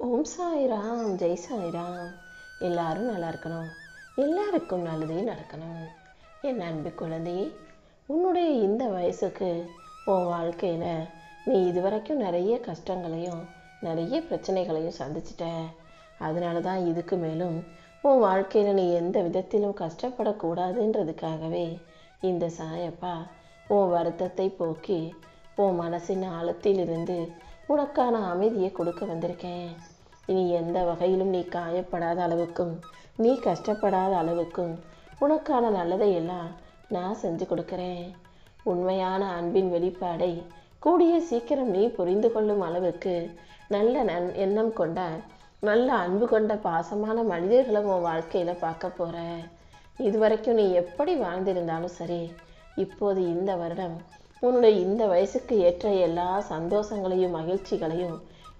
ஓம் சாய்ராம், ஜெய் சாய்ராம். எல்லாரும் நல்லா இருக்கணும், எல்லாருக்கும் நல்லதே நடக்கணும். என் அன்பு குழந்தையே, உன்னுடைய இந்த வயசுக்கு உன் வாழ்க்கையில் நீ இதுவரைக்கும் நிறைய கஷ்டங்களையும் நிறைய பிரச்சனைகளையும் சந்திச்சிட்ட. அதனால தான் இதுக்கு மேலும் உன் வாழ்க்கையில் நீ எந்த விதத்திலும் கஷ்டப்படக்கூடாதுன்றதுக்காகவே இந்த சாயப்பா உன் வருத்தத்தை போக்கி உன் மனசின் ஆழத்திலிருந்து உனக்கான அமைதியை கொடுக்க வந்திருக்கேன். இனி எந்த வகையிலும் நீ காயப்படாத அளவுக்கும் நீ கஷ்டப்படாத அளவுக்கும் உனக்கான நல்லதை எல்லாம் நான் செஞ்சு கொடுக்குறேன். உண்மையான அன்பின் வெளிப்பாடை கூடிய சீக்கிரம் நீ புரிந்து கொள்ளும் அளவுக்கு நல்ல எண்ணம் கொண்ட நல்ல அன்பு கொண்ட பாசமான மனிதர்களை உன் வாழ்க்கையில் பார்க்க போகிற. இதுவரைக்கும் நீ எப்படி வாழ்ந்திருந்தாலும் சரி, இப்போது இந்த வருடம் உன்னுடைய இந்த வயசுக்கு ஏற்ற எல்லா சந்தோஷங்களையும் மகிழ்ச்சிகளையும்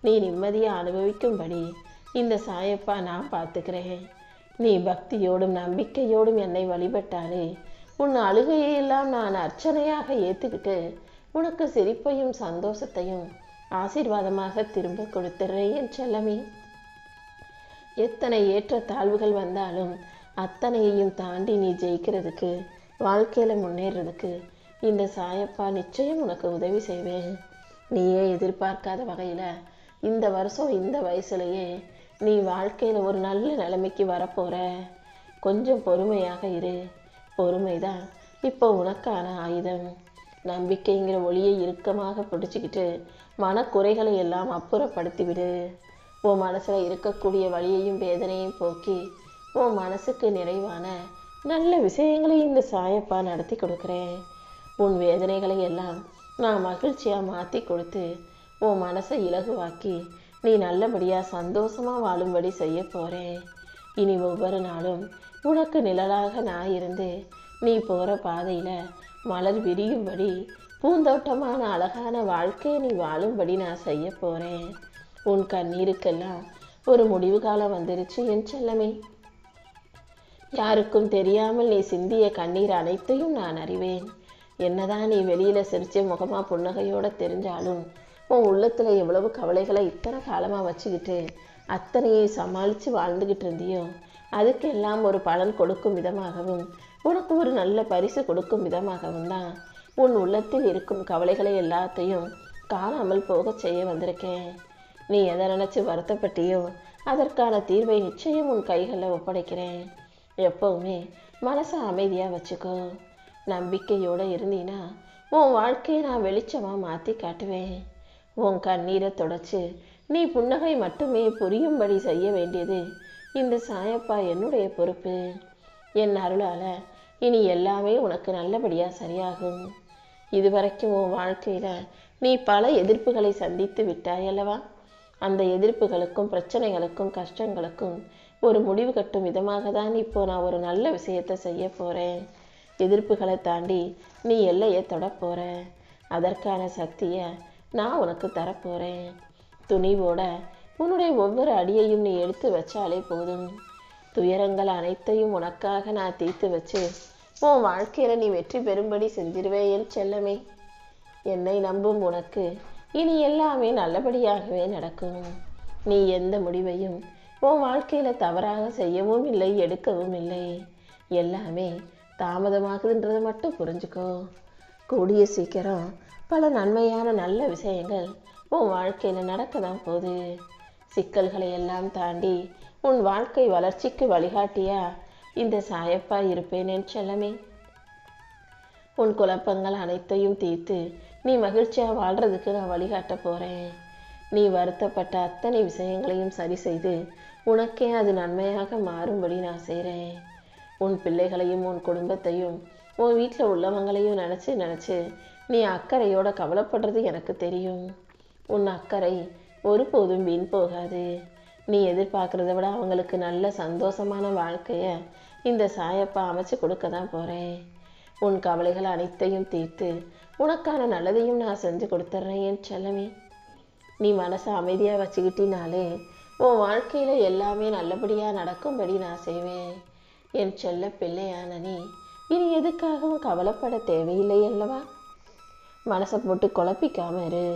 நீ நிம்மதியாக அனுபவிக்கும்படி இந்த சாயப்பா நான் பார்த்துக்கிறேன். நீ பக்தியோடும் நம்பிக்கையோடும் என்னை வழிபட்டாலே உன் அழுகையெல்லாம் நான் அர்ச்சனையாக ஏற்றுக்கிட்டு உனக்கு சிரிப்பையும் சந்தோஷத்தையும் ஆசீர்வாதமாக திரும்ப கொடுத்துடுறேன் என் செல்லமே. எத்தனை ஏற்ற தாழ்வுகள் வந்தாலும் அத்தனையையும் தாண்டி நீ ஜெயிக்கிறதுக்கு, வாழ்க்கையில் முன்னேறதுக்கு இந்த சாயப்பா நிச்சயம் உனக்கு உதவி செய்வேன். நீயே எதிர்பார்க்காத வகையில் இந்த வருஷம் இந்த வயசுலையே நீ வாழ்க்கையில் ஒரு நல்ல நிலைமைக்கு வரப்போகிற. கொஞ்சம் பொறுமையாக இரு. பொறுமைதான் இப்போ உனக்கான ஆயுதம். நம்பிக்கைங்கிற ஒளியை இறுக்கமாக பிடிச்சிக்கிட்டு மனக்குறைகளை எல்லாம் அப்புறப்படுத்திவிடு. உன் மனசில் இருக்கக்கூடிய வலியையும் வேதனையும் போக்கி உன் மனசுக்கு நிறைவான நல்ல விஷயங்களை இந்த சாயப்பா நடத்தி கொடுக்குறேன். உன் வேதனைகளை எல்லாம் நான் மகிழ்ச்சியாக மாற்றி கொடுத்து உன் மனசை இலகுவாக்கி நீ நல்லபடியாக சந்தோஷமாக வாழும்படி செய்ய போகிறேன். இனி ஒவ்வொரு நாளும் உனக்கு நிழலாக நான் இருந்து நீ போகிற பாதையில் மலர் விரியும்படி பூந்தோட்டமான அழகான வாழ்க்கையை நீ வாழும்படி நான் செய்ய போகிறேன். உன் கண்ணீருக்கெல்லாம் ஒரு முடிவு காலம் வந்துருச்சு என் செல்லமே. யாருக்கும் தெரியாமல் நீ சிந்திய கண்ணீர் அனைத்தையும் நான் அறிவேன். என்னதான் நீ வெளியில் சிரிச்ச முகமாக புன்னகையோடு தெரிஞ்சாலும் உன் உள்ளத்தில் எவ்வளவு கவலைகளை இத்தனை காலமாக வச்சுக்கிட்டு அத்தனையை சமாளித்து வாழ்ந்துக்கிட்டு இருந்தியோ, அதுக்கெல்லாம் ஒரு பலன் கொடுக்கும் விதமாகவும் உனக்கு ஒரு நல்ல பரிசு கொடுக்கும் விதமாகவும் தான் உன் உள்ளத்தில் இருக்கும் கவலைகளை எல்லாத்தையும் காணாமல் போக செய்ய வந்திருக்கேன். நீ எதை நினச்சி வருத்தப்பட்டியோ அதற்கான தீர்வை நிச்சயம் உன் கைகளில் ஒப்படைக்கிறேன். எப்போவுமே மனசை அமைதியாக வச்சுக்கோ. நம்பிக்கையோடு இருந்தீன்னா உன் வாழ்க்கையை நான் வெளிச்சமாக மாற்றி காட்டுவேன். உன் கண்ணீரை தொடச்சி நீ புன்னகை மட்டுமே புரியும்படி செய்ய வேண்டியது இந்த சாயப்பா என்னுடைய பொறுப்பு. என் அருளால் இனி எல்லாமே உனக்கு நல்லபடியாக சரியாகும். இதுவரைக்கும் உன் வாழ்க்கையில் நீ பல எதிர்ப்புகளை சந்தித்து விட்டாயல்லவா? அந்த எதிர்ப்புகளுக்கும் பிரச்சனைகளுக்கும் கஷ்டங்களுக்கும் ஒரு முடிவு கட்டும் விதமாக தான் இப்போ நான் ஒரு நல்ல விஷயத்தை செய்ய போகிறேன். எதிர்ப்புகளை தாண்டி நீ எல்லையை தொட போகிற. அதற்கான சக்தியை நான் உனக்கு தரப்போகிறேன். துணிவோட உன்னுடைய ஒவ்வொரு அடியையும் நீ எடுத்து வச்சாலே போதும். துயரங்கள் அனைத்தையும் உனக்காக நான் தீர்த்து வச்சு உன் வாழ்க்கையில் நீ வெற்றி பெறும்படி செஞ்சிருவேன் என் செல்லமே. என்னை நம்பும் உனக்கு இனி எல்லாமே நல்லபடியாகவே நடக்கும். நீ எந்த முடிவையும் உன் வாழ்க்கையில் தவறாக செய்யவும் இல்லை, எடுக்கவும் இல்லை. எல்லாமே தாமதமாகுதுன்றதை மட்டும் புரிஞ்சுக்கோ. கூடிய சீக்கிரம் பல நன்மையான நல்ல விஷயங்கள் உன் வாழ்க்கையில் நடக்க தான் போகுது. சிக்கல்களை எல்லாம் தாண்டி உன் வாழ்க்கை வளர்ச்சிக்கு வழிகாட்டியா இந்த சாயப்பா இருப்பேன் என் செல்லமே. உன் குழப்பங்கள் அனைத்தையும் தீர்த்து நீ மகிழ்ச்சியாக வாழ்கிறதுக்கு நான் வழிகாட்ட போகிறேன். நீ வருத்தப்பட்ட அத்தனை விஷயங்களையும் சரி செய்து உனக்கே அது நன்மையாக மாறும்படி நான் செய்கிறேன். உன் பிள்ளைகளையும் உன் குடும்பத்தையும் உன் வீட்டில் உள்ளவங்களையும் நினச்சி நீ அக்கறையோட கவலைப்படுறது எனக்கு தெரியும். உன் அக்கறை ஒருபோதும் வீண் போகாது. நீ எதிர்பார்க்குறத விட அவங்களுக்கு நல்ல சந்தோஷமான வாழ்க்கையை இந்த சாயப்பா அமைச்சு கொடுக்க தான் போகிறேன். உன் கவலைகள் அனைத்தையும் தீர்த்து உனக்கான நல்லதையும் நான் செஞ்சு கொடுத்துட்றேன் என் செல்லமே. நீ மனசை அமைதியாக வச்சுக்கிட்டினாலே உன் வாழ்க்கையில் எல்லாமே நல்லபடியாக நடக்கும்படி நான் செய்வேன். என் செல்ல பிள்ளையான நீ இனி எதுக்காகவும் கவலைப்பட தேவையில்லை அல்லவா? மனசை போட்டு குழப்பிக்காம இரு.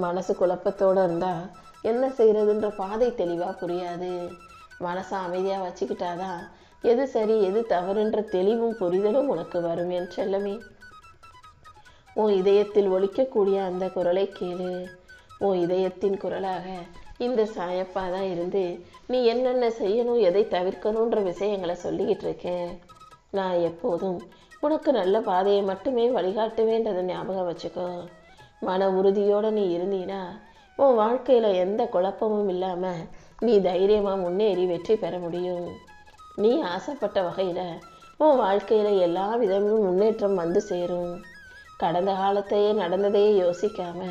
மனசு குழப்பத்தோடு இருந்தால் என்ன செய்யறதுன்ற பாதை தெளிவா புரியாது. மனசை அமைதியா வச்சுக்கிட்டாதான் எது சரி எது தவறுன்ற தெளிவும் புரிதலும் உனக்கு வரும் என் செல்லமே. உன் இதயத்தில் ஒலிக்கக்கூடிய அந்த குரலை கேளு. உன் இதயத்தின் குரலாக இந்த சாயப்பா தான் இருந்து நீ என்னென்ன செய்யணும், எதை தவிர்க்கணுன்ற விஷயங்களை சொல்லிக்கிட்டு இருக்கேன். நான் எப்போதும் உனக்கு நல்ல பாதையை மட்டுமே வழிகாட்டுவேன்றதை ஞாபகம் வச்சுக்கோ. மன உறுதியோடு நீ இருந்தீனா உன் வாழ்க்கையில் எந்த குழப்பமும் இல்லாமல் நீ தைரியமாக முன்னேறி வெற்றி பெற முடியும். நீ ஆசைப்பட்ட வகையில் உன் வாழ்க்கையில் எல்லா விதமும் முன்னேற்றம் வந்து சேரும். கடந்த காலத்தையே நடந்ததையே யோசிக்காம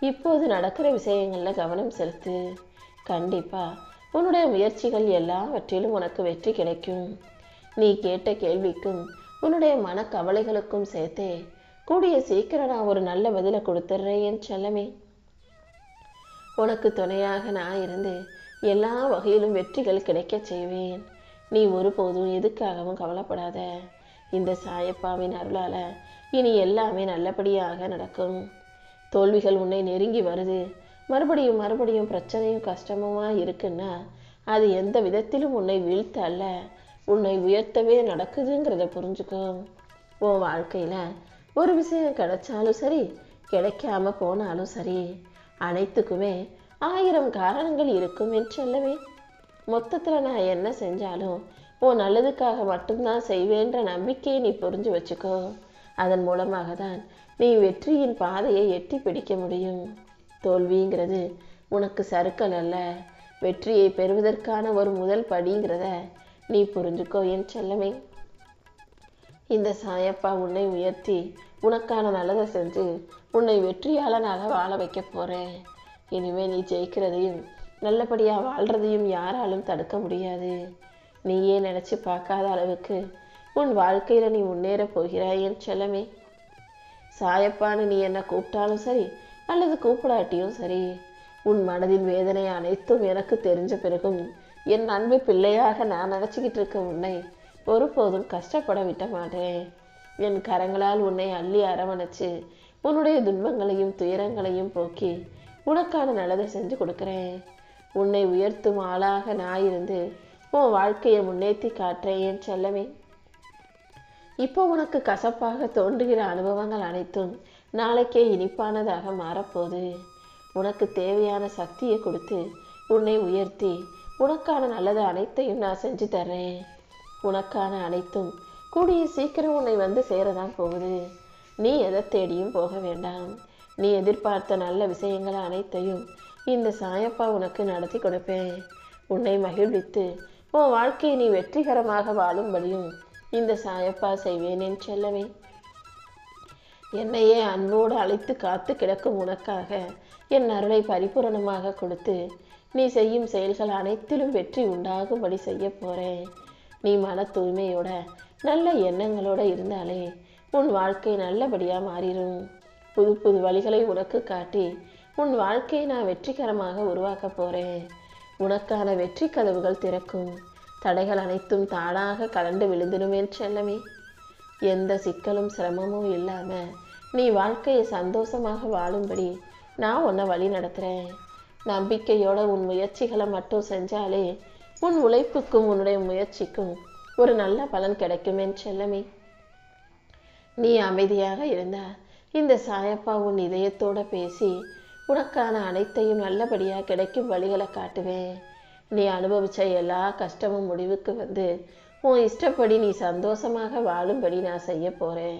இப்போது நடக்கிற விஷயங்களில் கவனம் செலுத்து. கண்டிப்பாக உன்னுடைய முயற்சிகள் எல்லாவற்றிலும் உனக்கு வெற்றி கிடைக்கும். நீ கேட்ட கேள்விக்கும் உன்னுடைய மனக்கவலைகளுக்கும் சேர்த்தே கூடிய சீக்கிரம் நான் ஒரு நல்ல பதிலை கொடுத்துட்றேன் என் செல்லமே. உனக்கு துணையாக நான் இருந்து எல்லா வகையிலும் வெற்றிகள் கிடைக்க செய்வேன். நீ ஒருபோதும் எதுக்காகவும் கவலைப்படாத. இந்த சாயப்பாவின் அருளால் இனி எல்லாமே நல்லபடியாக நடக்கும். தோல்விகள் உன்னை நெருங்கி வருது, மறுபடியும் மறுபடியும் பிரச்சனையும் கஷ்டமுமா இருக்குன்னா அது எந்த விதத்திலும் உன்னை வீழ்த்த அல்ல, உன்னை உயர்த்தவே நடக்குதுங்கிறத புரிஞ்சுக்கோ. உன் வாழ்க்கையில் ஒரு விஷயம் கிடைச்சாலும் சரி, கிடைக்காம போனாலும் சரி, அனைத்துக்குமே 1000 காரணங்கள் இருக்கும் என்று சொல்லவே. மொத்தத்தில் நான் என்ன செஞ்சாலும் உன் நல்லதுக்காக மட்டும்தான் செய்வேன்ற நம்பிக்கையை நீ புரிஞ்சு வச்சுக்கோ. அதன் மூலமாக தான் நீ வெற்றியின் பாதையை எட்டி பிடிக்க முடியும். தோல்விங்கிறது உனக்கு சறுக்கல் அல்ல, வெற்றியை பெறுவதற்கான ஒரு முதல் படிங்கிறத நீ புரிஞ்சுக்கோ என் செல்லமே. இந்த சாயப்பா உன்னை உயர்த்தி உனக்கான நல்லதை செஞ்சு உன்னை வெற்றியாளனாக வாழ வைக்க போகிறேன். இனிமே நீ ஜெயிக்கிறதையும் நல்லபடியாக வாழ்கிறதையும் யாராலும் தடுக்க முடியாது. நீயே நினச்சி பார்க்காத அளவுக்கு உன் வாழ்க்கையில் நீ முன்னேற போகிறாய் என் செல்லமே. சாயப்பான்னு நீ என்ன கூப்பிட்டாலும் சரி அல்லது கூப்பிடாட்டியும் சரி, உன் மனதின் வேதனை அனைத்தும் எனக்கு தெரிஞ்ச பிறகும் என் அன்பு பிள்ளையாக நான் நினச்சிக்கிட்டு இருக்க உன்னை ஒருபோதும் கஷ்டப்பட விட்ட மாட்டேன். என் கரங்களால் உன்னை அள்ளி அரவணைச்சு உன்னுடைய துன்பங்களையும் துயரங்களையும் போக்கி உனக்கான நல்லதை செஞ்சு கொடுக்குறேன். உன்னை உயர்த்தும் ஆளாக நான் இருந்து உன் வாழ்க்கையை முன்னேற்றி காட்டுறேன் என் செல்லமே. இப்போ உனக்கு கசப்பாக தோன்றுகிற அனுபவங்கள் அனைத்தும் நாளைக்கே இனிப்பானதாக மாறப்போகுது. உனக்கு தேவையான சக்தியை கொடுத்து உன்னை உயர்த்தி உனக்கான நல்லது அனைத்தையும் நான் செஞ்சு தர்றேன். உனக்கான அனைத்தும் கூடிய சீக்கிரம் உன்னை வந்து சேரதான் போகுது. நீ எதை தேடியும் போக வேண்டாம். நீ எதிர்பார்த்த நல்ல விஷயங்கள் அனைத்தையும் இந்த சாயப்பா உனக்கு நடத்தி கொடுப்பேன். உன்னை மகிழ்வித்து உன் வாழ்க்கையை நீ வெற்றிகரமாக வாழும்படியும் இந்த சாயப்பா செய்வேன் என் செல்லவே. என்னையே அன்போடு அழைத்து காத்து கிடக்கும் உனக்காக என் அருளை பரிபூரணமாக கொடுத்து நீ செய்யும் செயல்கள் அனைத்திலும் வெற்றி உண்டாகும்படி செய்ய போகிறேன். நீ மன தூய்மையோட நல்ல எண்ணங்களோட இருந்தாலே உன் வாழ்க்கை நல்லபடியாக மாறிடும். புது புது வழிகளை உனக்கு காட்டி உன் வாழ்க்கையை நான் வெற்றிகரமாக உருவாக்க போகிறேன். உனக்கான வெற்றி கதவுகள் திறக்கும். தடைகள் அனைத்தும் தானாக கலண்டு விழுந்திடும் என் செல்லமே. எந்த சிக்கலும் சிரமமும் இல்லாமல் நீ வாழ்க்கையை சந்தோஷமாக வாழும்படி நான் உன்னை வழி நடத்துகிறேன். நம்பிக்கையோட உன் முயற்சிகளை மட்டும் செஞ்சாலே உன் உழைப்புக்கும் உன்னுடைய முயற்சிக்கும் ஒரு நல்ல பலன் கிடைக்கும் என் செல்லமே. நீ அமைதியாக இருந்தா இந்த சாயப்பா உன் இதயத்தோட பேசி உனக்கான அனைத்தையும் நல்லபடியாக கிடைக்கும் வழிகளை காட்டுவேன். நீ அனுபவிச்ச எல்லா கஷ்டமும் முடிவுக்கு வந்து உன் இஷ்டப்படி நீ சந்தோஷமாக வாழும்படி நான் செய்ய போகிறேன்.